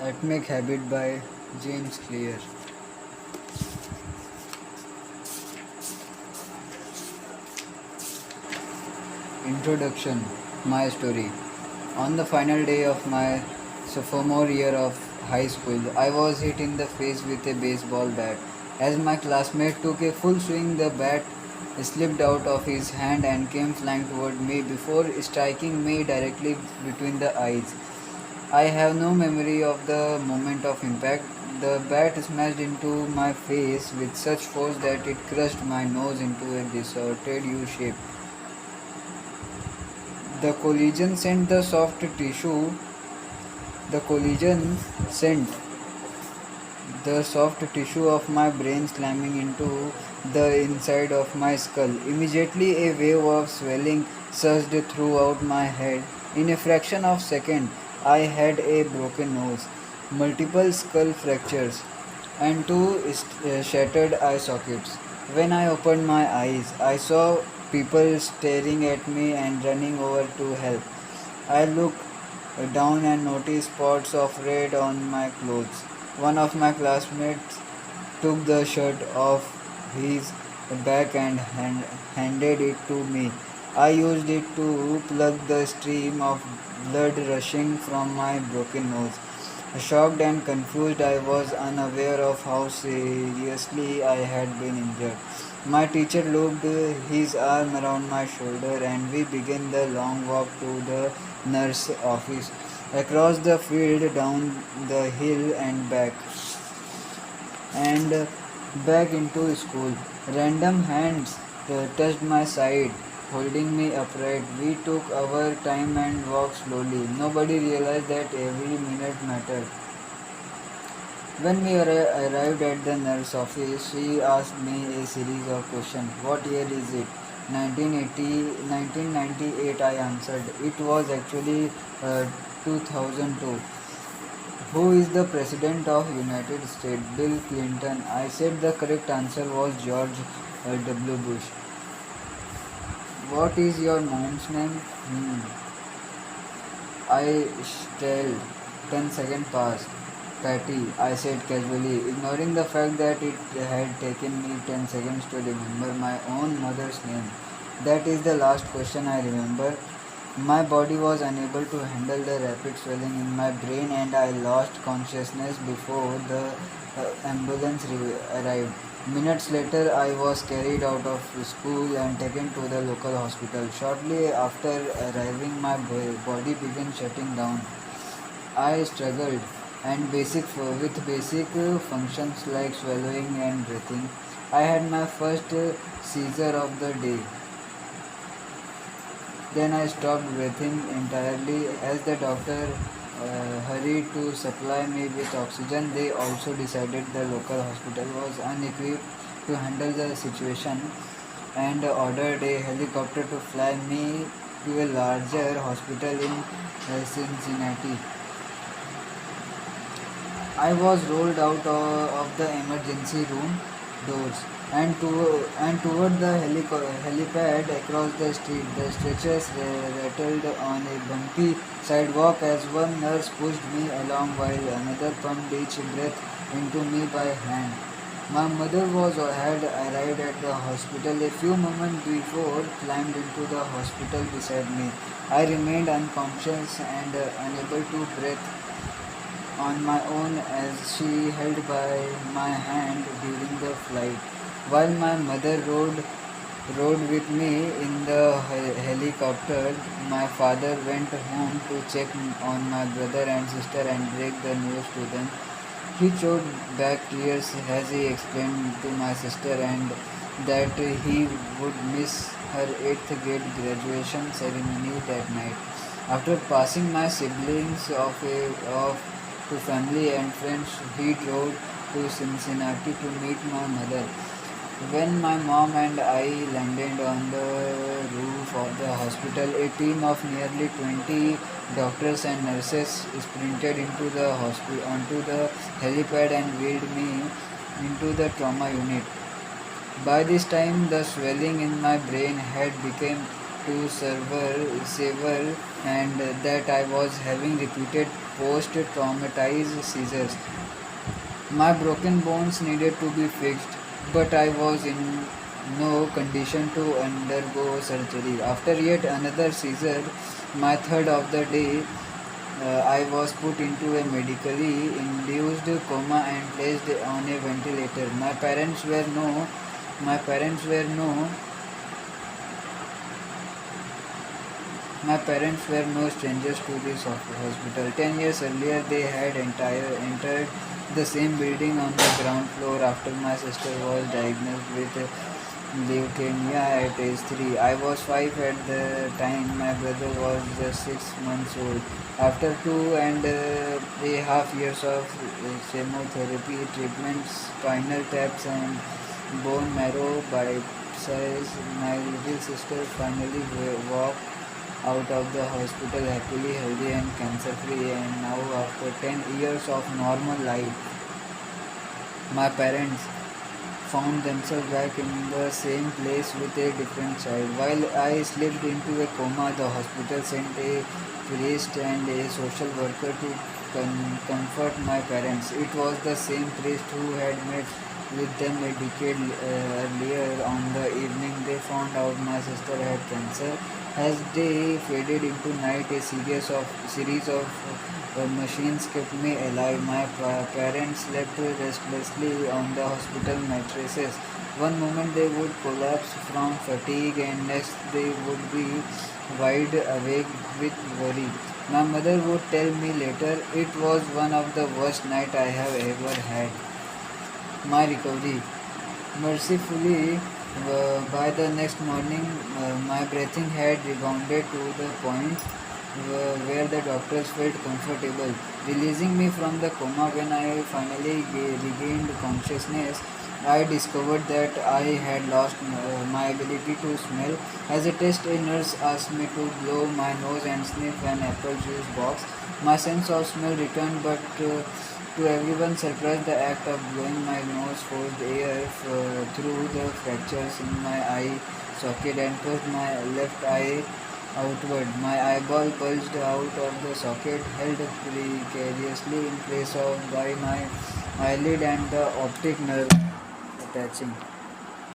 Atomic Habit by James Clear. Introduction. My story. On the final day of my sophomore year of high school, I was hit in the face with a baseball bat. As my classmate took a full swing, the bat slipped out of his hand and came flying toward me before striking me directly between the eyes. I have no memory of the moment of impact. The bat smashed into my face with such force that it crushed my nose into a distorted U shape. The collision sent the soft tissue. The collision sent the soft tissue of my brain slamming into the inside of my skull. Immediately, a wave of swelling surged throughout my head. In a fraction of a second, I had a broken nose, multiple skull fractures, and two shattered eye sockets. When I opened my eyes, I saw people staring at me and running over to help. I looked down and noticed spots of red on my clothes. One of my classmates took the shirt off his back and handed it to me. I used it to plug the stream of blood rushing from my broken nose. Shocked and confused, I was unaware of how seriously I had been injured. My teacher looped his arm around my shoulder and we began the long walk to the nurse office. Across the field, down the hill and back into school. Random hands touched my side, holding me upright. We took our time and walked slowly. Nobody realized that every minute mattered. When we arrived at the nurse office, she asked me a series of questions. What year is it? 1998, I answered. It was actually 2002. Who is the President of United States? Bill Clinton. I said the correct answer was George W. Bush. What is your mom's name? I stalled. 10 seconds passed. Patty, I said casually, ignoring the fact that it had taken me 10 seconds to remember my own mother's name. That is the last question I remember. My body was unable to handle the rapid swelling in my brain and I lost consciousness before the ambulance arrived. Minutes later, I was carried out of school and taken to the local hospital. Shortly after arriving, my body began shutting down. I struggled and with basic functions like swallowing and breathing. I had my first seizure of the day. Then I stopped breathing entirely as the doctor hurried to supply me with oxygen. They also decided the local hospital was unequipped to handle the situation and ordered a helicopter to fly me to a larger hospital in Cincinnati. I was rolled out of the emergency room doors and toward the helipad across the street. The stretchers rattled on a bumpy sidewalk as one nurse pushed me along while another pumped each breath into me by hand. My mother had arrived at the hospital a few moments before, climbed into the hospital beside me. I remained unconscious and unable to breathe on my own as she held by my hand during the flight. While my mother rode with me in the helicopter, my father went home to check on my brother and sister and break the news to them. He choked back tears as he explained to my sister and that he would miss her 8th grade graduation ceremony that night. After passing my siblings off to family and friends, he drove to Cincinnati to meet my mother. When my mom and I landed on the roof of the hospital, a team of nearly 20 doctors and nurses sprinted into the hospital onto the helipad and wheeled me into the trauma unit. By this time, the swelling in my brain had become to sever and that I was having repeated post-traumatized seizures. My broken bones needed to be fixed, but I was in no condition to undergo surgery. After yet another seizure, my third of the day, I was put into a medically induced coma and placed on a ventilator. My parents were no My parents were no strangers to this hospital. 10 years earlier, they had entered the same building on the ground floor after my sister was diagnosed with leukemia at age 3. I was 5 at the time. My brother was just 6 months old. After 2.5 years of chemotherapy treatments, spinal taps, and bone marrow biopsies, my little sister finally walked out of the hospital happily, healthy, and cancer free. And now, after 10 years of normal life, my parents found themselves back in the same place with a different child. While I slipped into a coma, the hospital sent a priest and a social worker to comfort my parents. It was the same priest who had met with them a decade earlier. On the evening they found out my sister had cancer. As day faded into night, a series of machines kept me alive. My parents slept restlessly on the hospital mattresses. One moment they would collapse from fatigue, and next they would be wide awake with worry. My mother would tell me later, it was one of the worst nights I have ever had. My recovery. Mercifully, by the next morning, my breathing had rebounded to the point where the doctors felt comfortable releasing me from the coma. When I finally regained consciousness, I discovered that I had lost my ability to smell. As a test, a nurse asked me to blow my nose and sniff an apple juice box. My sense of smell returned, but to everyone's surprise, the act of blowing my nose forced air through the fractures in my eye socket and pushed my left eye outward. My eyeball bulged out of the socket, held precariously in place of by my eyelid and the optic nerve attaching.